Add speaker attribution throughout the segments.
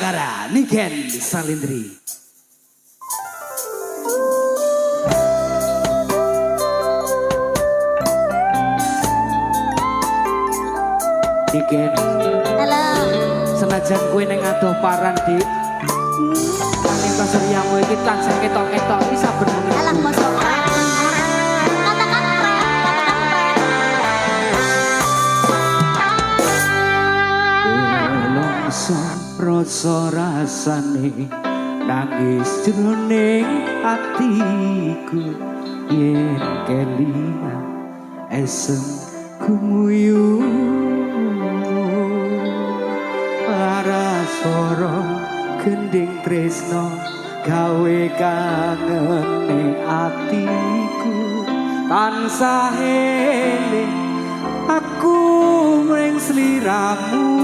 Speaker 1: Bayangkara Niken Salindri. Niken.
Speaker 2: Halo.
Speaker 1: Senajan kowe ning adoh paran, Dik. Nanging pasuriamu iki tansah ketok-ketok iki saben menit.
Speaker 2: Alah mosok.
Speaker 1: Rasa rasane nangis jroning atiku yen kelingan esem kumuyu arasara gending tresno gawe kangene atiku tansah eling aku mring sliramu.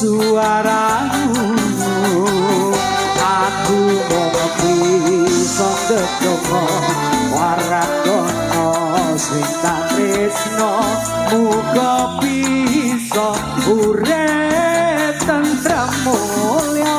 Speaker 1: Suaramu aku ngopi sondeko warakono sing tak tresno muga bisa urip tentrem mulya.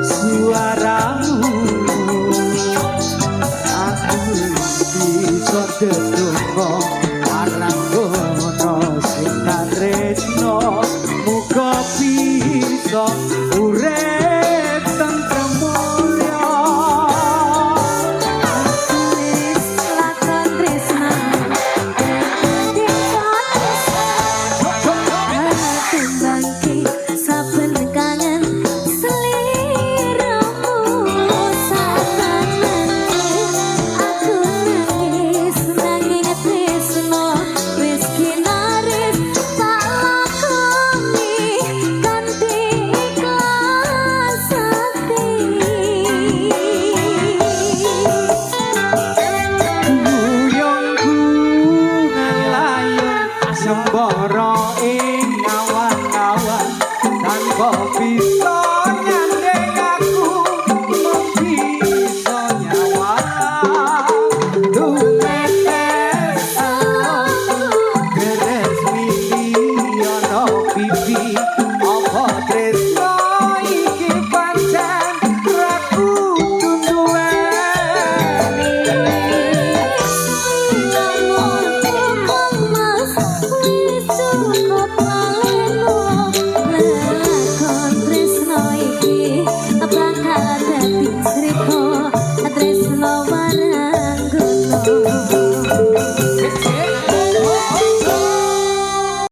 Speaker 1: Suaramu aku bisa tetungko aragono sing tresno muga bisa urip tentrem mulya. Pipi
Speaker 2: Padre